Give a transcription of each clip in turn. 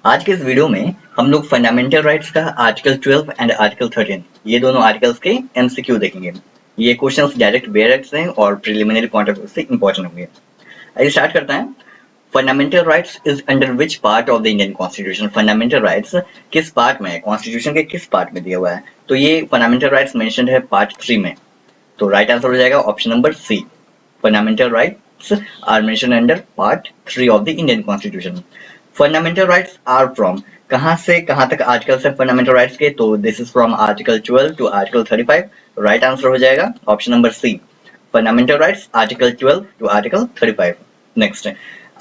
आज के इस वीडियो में हम लोग फंडामेंटल राइट्स का आर्टिकल 12 एंड आर्टिकल 13 ये दोनों आर्टिकल्स के एमसीक्यू देखेंगे। ये क्वेश्चंस डायरेक्ट बेयरक्स हैं और प्रिलिमिनरी पॉइंट ऑफ व्यू से इंपॉर्टेंट होंगे। आइए स्टार्ट करते हैं। Fundamental rights is under which part of the Indian constitution? Fundamental rights किस पार्ट में है, कॉन्स्टिट्यूशन के किस पार्ट में दिया हुआ है? तो ये फंडामेंटल राइट्स मेंशन्ड है पार्ट 3 में। तो राइट आंसर हो जाएगा option number C. Fundamental rights are mentioned under part 3 of the Indian constitution. Fundamental rights are from, कहां से कहां तक आर्टिकल्स है फंडामेंटल राइट्स के? तो this is from article 12 to article 35। Right answer हो जाएगा option number C. Fundamental rights article 12 to article 35। Next,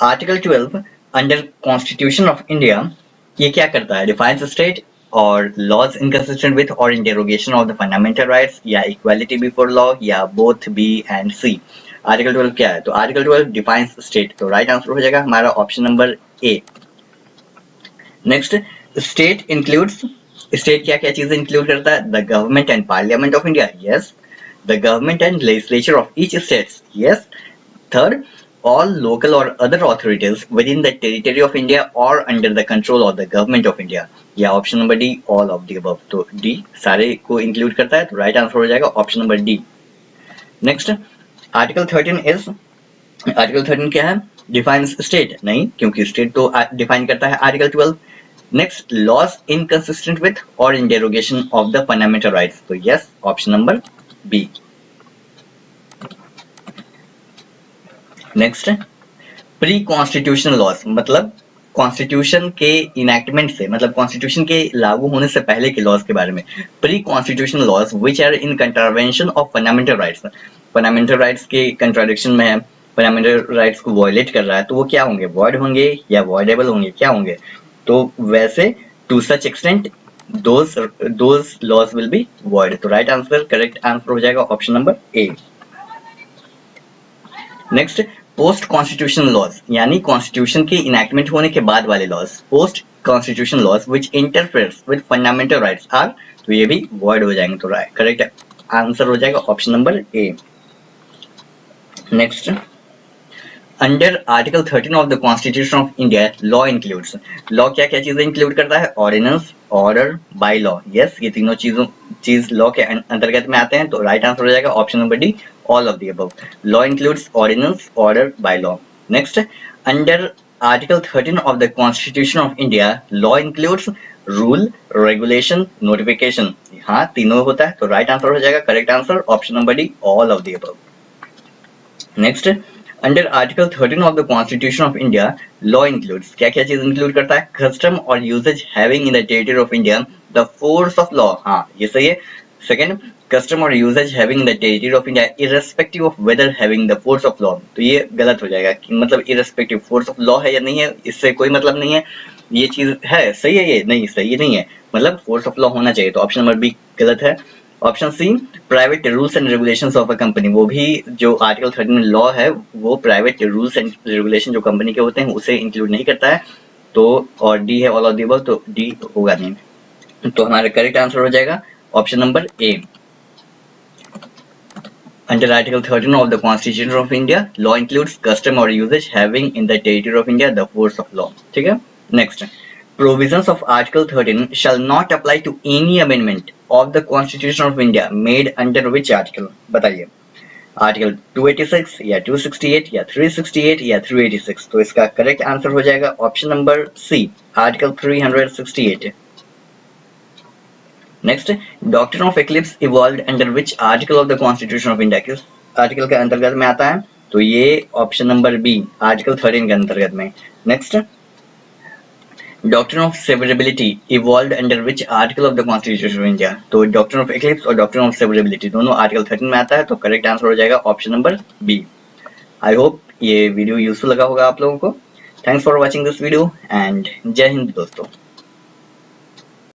article 12 under constitution of India ये क्या करता है? डिफाइंस स्टेट और laws inconsistent with or in derogation of the fundamental rights, या equality before law, या both B and C. Article 12 क्या है? तो आर्टिकल 12 डिफाइंस स्टेट। तो राइट आंसर हो जाएगा हमारा option number A. Next, state includes, state क्या क्या चीजें इंक्लूड करता है? The government and parliament of India, yes. The government and legislature of each state, yes. Third, all local or other authorities within the territory of India or under the control of the government of India, या option number D, all of the above। तो D सारे को include करता है, तो right answer हो जाएगा option number D. Next, article 13 is, article 13 क्या है? डिफाइंस स्टेट, नहीं, क्योंकि स्टेट तो डिफाइन करता है article 12। Next, laws inconsistent with or in derogation of the fundamental rights, तो yes option number B. Next, pre constitutional laws, मतलब constitution के इनैक्टमेंट से, मतलब कॉन्स्टिट्यूशन के लागू होने से पहले के लॉज के बारे में। Pre constitutional laws which are in contravention of fundamental rights, fundamental rights के कंट्राडिक्शन में है, फंडामेंटल राइट्स को वॉयलेट कर रहा है, तो वो क्या होंगे? वॉइड होंगे या वॉइडेबल होंगे, क्या होंगे? तो वैसे to such extent those laws will be void. तो राइट आंसर, करेक्ट आंसर हो जाएगा option number A. Next, post constitutional laws, यानी कॉन्स्टिट्यूशन के इनैक्टमेंट होने के बाद वाले laws. Post constitutional laws which interferes with fundamental rights are, तो ये भी वॉइड हो जाएंगे। तो करेक्ट आंसर हो जाएगा option number A. Next, under article 13 of the constitution of India, law includes, law क्या क्या चीजें इंक्लूड करता है? Ordinance, order, by law, yes, ये तीनों चीज लॉ के अंतर्गत में आते हैं। तो राइट आंसर हो जाएगा option number D, all of the above. Law includes ordinance, order, by law. Next, under Article 13 of the Constitution of India, law includes rule, regulation, notification. हाँ, तीनों होता है, तो राइट आंसर हो जाएगा correct answer option number D, all of the above. Next, under Article 13 of the Constitution of India, law includes, क्या क्या चीज इंक्लूड करता है? Custom or usage having in the territory of India the force of law. हाँ, ये सही है। Second, custom और usages having the territory of India irrespective of whether having the force of law, तो ये गलत हो जाएगा कि मतलब इररेस्पेक्टिव फोर्स ऑफ लॉ है या नहीं है, इससे कोई मतलब नहीं है। ये चीज है सही है, ये नहीं सही नहीं है, मतलब फोर्स ऑफ लॉ होना चाहिए। तो ऑप्शन नंबर बी गलत है। Option C, private rules and regulations of a company, वो भी जो आर्टिकल 13 में लॉ है वो प्राइवेट रूल्स एंड रेगुलेशन जो कंपनी के होते हैं उसे इंक्लूड नहीं करता है। तो और डी है ऑल ऑफ द अबव, तो डी होगा नहीं। तो हमारा करेक्ट आंसर हो जाएगा option number A. Under Article 13 of the Constitution of India, law includes custom or usage having in the territory of India the force of law. ठीक है। Next, provisions of Article 13 shall not apply to any amendment of the Constitution of India made under which article? बताइए, article 286 या 268 या 368 या 386। तो इसका correct answer हो जाएगा option number C, article 368। Next, doctrine of eclipse evolved under which article of the constitution of India, किस article के अंतर्गत में आता है? तो ये ऑप्शन नंबर बी, आर्टिकल 13 के अंतर्गत में। Next, doctrine of severability evolved under which article of the constitution of India, तो डॉक्ट्रिन ऑफ एक्लिप्स और डॉक्ट्रिन ऑफ सेवरेबिलिटी दोनों आर्टिकल 13 में आता है। तो करेक्ट आंसर हो जाएगा option number B. I hope ये वीडियो यूजफुल लगा होगा आप लोगों को। Thanks for watching this video and जय हिंद दोस्तों।